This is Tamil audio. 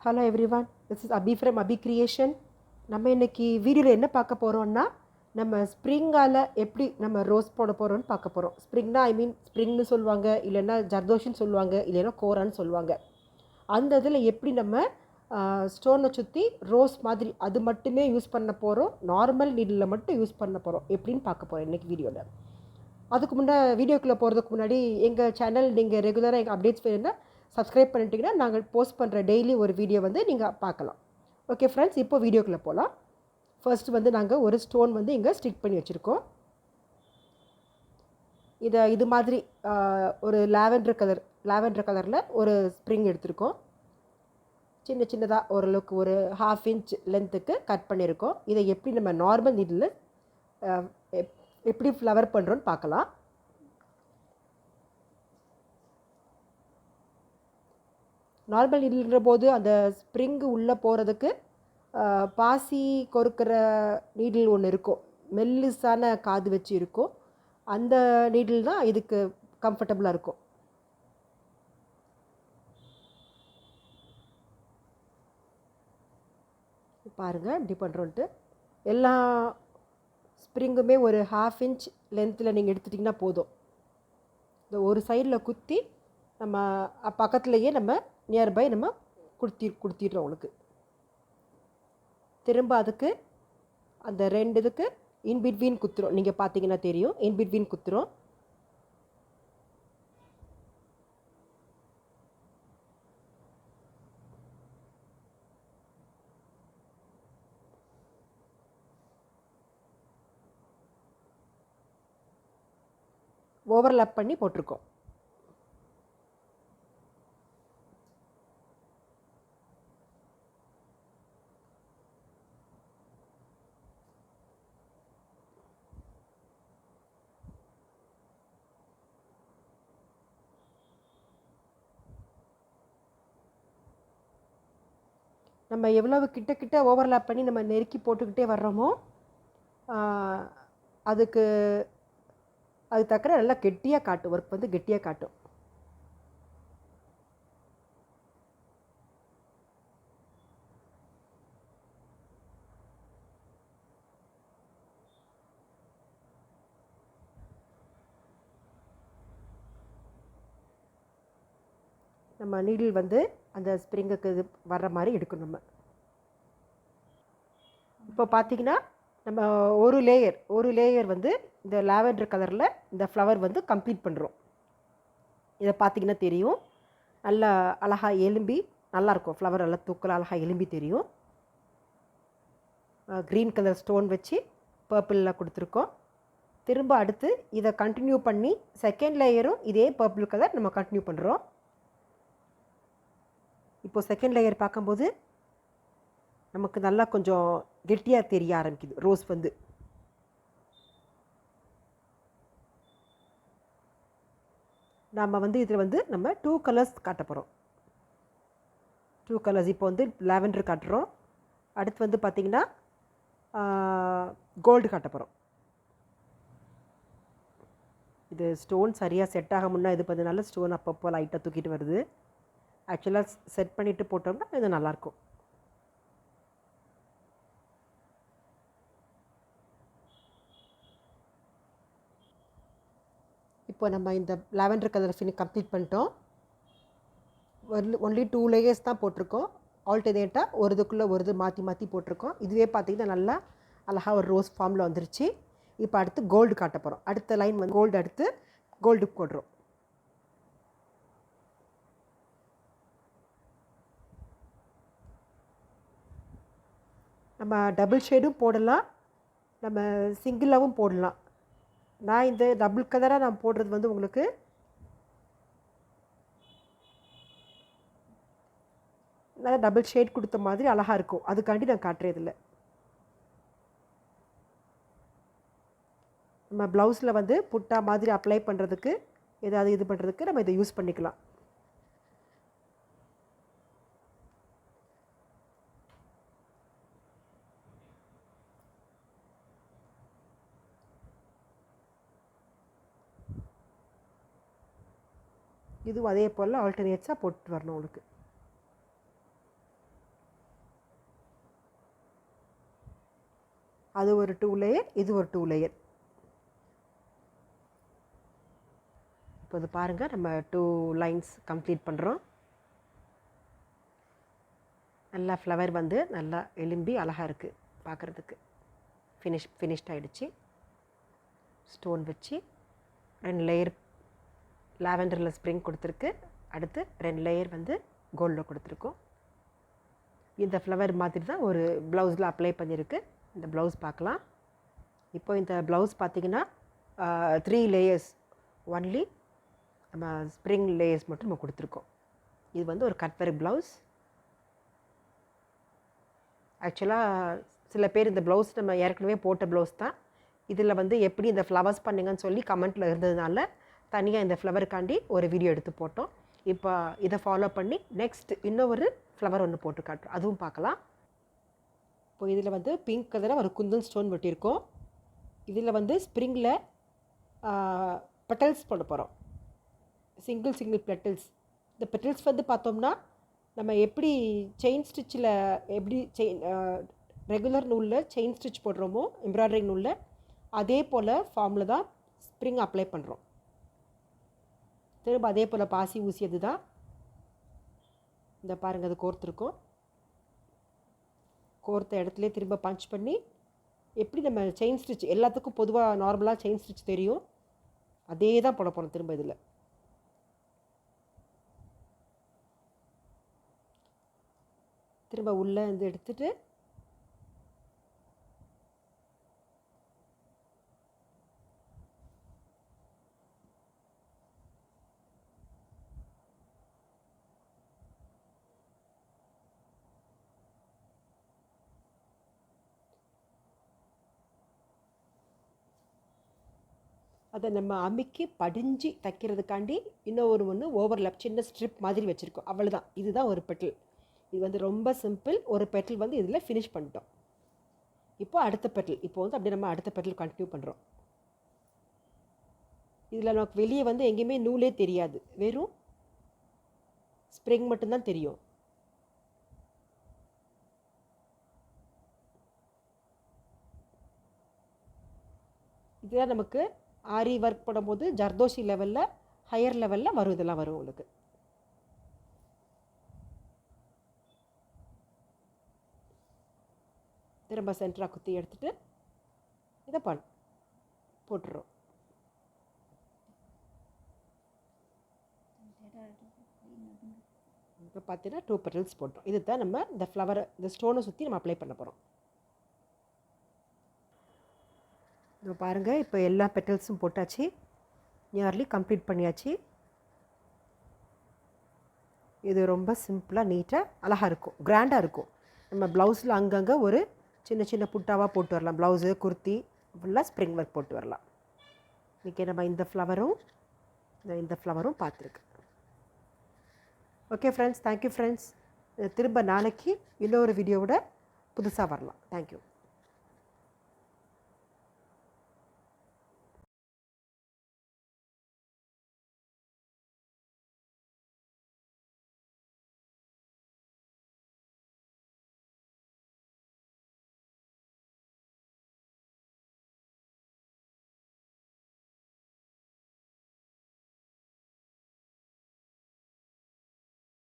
Hello everyone, this is Abhi from Abhi Creation. நம்ம இன்னைக்கு வீடியோவில் என்ன பார்க்க போகிறோம்னா நம்ம ஸ்ப்ரிங்கால் எப்படி நம்ம ரோஸ் போட போகிறோம்னு பார்க்க போகிறோம். ஸ்ப்ரிங்னா ஸ்ப்ரிங்னு சொல்லுவாங்க, இல்லைன்னா ஜர்தோஷின்னு சொல்லுவாங்க, இல்லைன்னா கோரான்னு சொல்லுவாங்க. அந்த இதில் எப்படி நம்ம ஸ்டோனை சுற்றி ரோஸ் மாதிரி அது மட்டுமே யூஸ் பண்ண போகிறோம், நார்மல் நீடில் மட்டும் யூஸ் பண்ண போகிறோம் எப்படின்னு பார்க்க போகிறோம் இன்றைக்கி வீடியோவில். அதுக்கு வீடியோக்குள்ளே போகிறதுக்கு முன்னாடி எங்கள் சேனல் நீங்கள் ரெகுலராக எங்கள் அப்டேட்ஸ் வேணும்னா சப்ஸ்கிரைப் பண்ணிட்டீங்கன்னா நாங்கள் போஸ்ட் பண்ணுற டெய்லி ஒரு வீடியோ நீங்கள் பார்க்கலாம். ஓகே ஃப்ரெண்ட்ஸ், இப்போ வீடியோக்குள்ளே போகலாம். ஃபர்ஸ்ட் நாங்கள் ஒரு ஸ்டோன் இங்கே ஸ்டிக் பண்ணி வச்சுருக்கோம். இது மாதிரி ஒரு லாவெண்டர் கலரில் ஒரு ஸ்ப்ரிங் எடுத்திருக்கோம். சின்னதாக ஓரளவுக்கு ஒரு 1/2 இன்ச் லென்த்துக்கு கட் பண்ணியிருக்கோம். இதை எப்படி நம்ம நார்மல் நீடில் எப்படி ஃப்ளவர் பண்ணுறோன்னு பார்க்கலாம். நார்மல் நீடில்ன்ற போது அந்த ஸ்ப்ரிங்கு உள்ளே போகிறதுக்கு பாசி கொறுக்கிற நீடில் ஒன்று இருக்கும், மெல்லிசான காது வச்சு இருக்கும். அந்த நீடில் தான் இதுக்கு கம்ஃபர்டபுளாக இருக்கும். பாருங்கள் இப்படி பண்ணுறோன்ட்டு. எல்லா ஸ்ப்ரிங்குமே ஒரு 1/2 இன்ச் லென்த்தில் நீங்கள் எடுத்துட்டிங்கன்னா போதும். இந்த ஒரு சைடில் குத்தி நம்ம பக்கத்துலேயே நம்ம நியர்பை நம்ம கொடுத்திடுறோம் உங்களுக்கு. திரும்ப அதுக்கு அந்த 2 இதுக்கு இன்பிட்வீன் குத்துறோம். நீங்கள் பார்த்தீங்கன்னா தெரியும், இன்பிட்வீன் குத்துறோம். ஓவர்லாப் பண்ணி போட்டிருக்கோம். நம்ம எவ்வளவு கிட்ட ஓவர்லாப் பண்ணி நம்ம நெருக்கி போட்டுக்கிட்டே வர்றோமோ அதுக்கு தக்கற நல்லா கெட்டியாக காட்டும், ஒர்க் கெட்டியாக காட்டும். நம்ம நீடில் அந்த ஸ்ப்ரிங்குக்கு இது வர்ற மாதிரி எடுக்கணும். நம்ம இப்போ பார்த்திங்கன்னா நம்ம ஒரு லேயர் இந்த லாவெண்டர் கலரில் இந்த ஃப்ளவர் கம்ப்ளீட் பண்ணுறோம். இதை பார்த்திங்கன்னா தெரியும், நல்லா அழகாக எலும்பி நல்லாயிருக்கும். ஃப்ளவர் நல்லா தூக்கல் அழகாக எலும்பி தெரியும். க்ரீன் கலர் ஸ்டோன் வச்சு பர்பிளில் கொடுத்துருக்கோம். திரும்ப அடுத்து இதை கண்டினியூ பண்ணி செகண்ட் லேயரும் இதே பர்பிள் கலர் நம்ம கண்டினியூ பண்ணுறோம். இப்போது செகண்ட் லேயர் பார்க்கும்போது நமக்கு நல்லா கொஞ்சம் கெட்டியாக தெரிய ஆரம்பிக்குது ரோஸ். நம்ம இதில் நம்ம 2 கலர்ஸ் காட்ட போகிறோம். 2 கலர்ஸ் இப்போ லாவெண்டர் காட்டுறோம். அடுத்து பார்த்திங்கன்னா கோல்டு காட்ட போகிறோம். இது ஸ்டோன் சரியாக செட் ஆக முன்னா இது நல்ல ஸ்டோன் அப்பப்போ லைட்டாக தூக்கிட்டு வருது. ஆக்சுவலாக செட் பண்ணிவிட்டு போட்டோம்னா இது நல்லாயிருக்கும். இப்போ நம்ம இந்த லாவெண்டர் கலர் கம்ப்ளீட் பண்ணிட்டோம். ஒன்லி 2 லேயர்ஸ் தான் போட்டிருக்கோம். ஆல்டர்னேட்டாக ஒரு இதுக்குள்ளே ஒரு இது மாற்றி போட்டிருக்கோம். இதுவே பார்த்திங்கன்னா நல்லா அழகாக ஒரு ரோஸ் ஃபார்மில் வந்துருச்சு. இப்போ அடுத்து கோல்டு காட்ட போகிறோம். அடுத்த லைன் கோல்டு, அடுத்து கோல்டு போடுறோம். நம்ம டபுள் ஷேடும் போடலாம், நம்ம சிங்கிளாகவும் போடலாம். நான் இந்த டபுள் கலராக நான் போடுறது உங்களுக்கு நல்லா டபுள் ஷேட் கொடுத்த மாதிரி அழகாக இருக்கும். அதுக்காண்டி நான் காட்டுறதில்லை. நம்ம ப்ளவுஸில் புட்டா மாதிரி அப்ளை பண்ணுறதுக்கு ஏதாவது இது பண்ணுறதுக்கு நம்ம இதை யூஸ் பண்ணிக்கலாம். இதுவும் அதே போல் ஆல்டர்னேட்ஸாக போட்டு வரணும் உங்களுக்கு. அது ஒரு 2 லேயர், இது ஒரு 2 லேயர். இப்போ இது பாருங்கள், நம்ம 2 லைன்ஸ் கம்ப்ளீட் பண்ணுறோம். நல்லா ஃப்ளவர் வந்து நல்லா எலும்பி அழகாக இருக்குது பார்க்குறதுக்கு. ஃபினிஷ்ட் ஆகிடுச்சு. ஸ்டோன் வச்சு 2 லேயர் லாவெண்டரில் ஸ்ப்ரிங் கொடுத்துருக்கு. அடுத்து 2 லேயர் வந்து கோல்டில் கொடுத்துருக்கோம். இந்த ஃப்ளவர் மாதிரி தான் ஒரு ப்ளவுஸில் அப்ளை பண்ணியிருக்கு. இந்த ப்ளவுஸ் பார்க்கலாம். இப்போ இந்த ப்ளவுஸ் பார்த்திங்கன்னா 3 லேயர்ஸ் ஒன்லி நம்ம ஸ்ப்ரிங் லேயர்ஸ் மட்டும் நம்ம கொடுத்துருக்கோம். இது வந்து ஒரு கட் ஒர்க் ப்ளவுஸ். ஆக்சுவலாக சில பேர் இந்த ப்ளவுஸ் நம்ம ஏற்கனவே போட்ட ப்ளவுஸ் தான். இதில் வந்து எப்படி இந்த ஃப்ளவர்ஸ் பண்ணுங்கன்னு சொல்லி கமெண்ட்டில் இருந்ததுனால தனியாக இந்த ஃப்ளவருக்காண்டி ஒரு வீடியோ எடுத்து போட்டோம். இப்போ இதை ஃபாலோ பண்ணி நெக்ஸ்ட் இன்னொரு ஃப்ளவர் ஒன்று போட்டு காட்டுறோம், அதுவும் பார்க்கலாம். இப்போ இதில் வந்து பிங்க் கலரில் ஒரு குந்தன் ஸ்டோன் வெட்டியிருக்கோம். இதில் வந்து ஸ்ப்ரிங்கில் பெட்டல்ஸ் போட போகிறோம். Single petals. இந்த பெட்டல்ஸ் வந்து பார்த்தோம்னா நம்ம எப்படி செயின் ஸ்டிச்சில் எப்படி ரெகுலர் நூலில் செயின் ஸ்டிச் போடுறோமோ எம்ப்ராய்டரி நூலில், அதே போல் ஃபார்மில் தான் ஸ்ப்ரிங் அப்ளை பண்ணுறோம். திரும்ப அதே போல் பாசி ஊசியது தான். இந்த பாருங்கள், அது கோர்த்துருக்கோம். கோர்த்த இடத்துல திரும்ப பஞ்ச் பண்ணி எப்படி நம்ம செயின் ஸ்டிச் எல்லாத்துக்கும் பொதுவாக நார்மலாக செயின் ஸ்டிச் தெரியும், அதே தான் போட போகிறோம் திரும்ப இதில். திரும்ப உள்ளே வந்து எடுத்துகிட்டு அதை நம்ம அமுக்கி படிஞ்சு தைக்கிறதுக்காண்டி இன்னொரு ஒன்று ஓவர்லாப் சின்ன ஸ்ட்ரிப் மாதிரி வச்சுருக்கோம். அவ்வளோதான். இதுதான் ஒரு பெட்டல். இது வந்து ரொம்ப சிம்பிள். ஒரு பெட்டல் வந்து இதில் ஃபினிஷ் பண்ணிட்டோம். இப்போ அடுத்த பெட்டல். இப்போ வந்து அப்படியே நம்ம அடுத்த பெட்டல் கண்டினியூ பண்ணுறோம். இதில் நமக்கு வெளியே வந்து எங்கேயுமே நூலே தெரியாது, வெறும் ஸ்ப்ரிங் மட்டும்தான் தெரியும். இதுதான் நமக்கு ஆரி ஒர்க் பண்ணும்போது ஜர்தோஷி லெவலில் ஹையர் லெவலில் வரும். இதெல்லாம் வரும் உங்களுக்கு. திரும்ப சென்டராக குத்தி எடுத்துகிட்டு இதை போட்டுடுறோம். இப்போ பார்த்தீங்கன்னா 2 பெட்டல்ஸ் போட்டோம். இது தான் நம்ம இந்த ஃப்ளவரை இந்த ஸ்டோனை சுற்றி நம்ம அப்ளை பண்ண போகிறோம். இப்போ பாருங்கள், இப்போ எல்லா பெட்டல்ஸும் போட்டாச்சு. நியர்லி கம்ப்ளீட் பண்ணியாச்சு. இது ரொம்ப சிம்பிளாக நீட்டாக அழகாக இருக்கும், கிராண்டாக இருக்கும். நம்ம ப்ளவுஸில் அங்கங்கே ஒரு சின்ன சின்ன புட்டாவாக போட்டு வரலாம். ப்ளவுஸு குர்த்தி ஃபுல்லாக ஸ்ப்ரிங் ஒர்க் போட்டு வரலாம். இன்றைக்கி நம்ம இந்த ஃப்ளவரும் பார்த்துருக்கு. Okay friends, thank you friends. திரும்ப நாளைக்கு இன்னொரு வீடியோவோட புதுசாக வரலாம். தேங்க்யூ.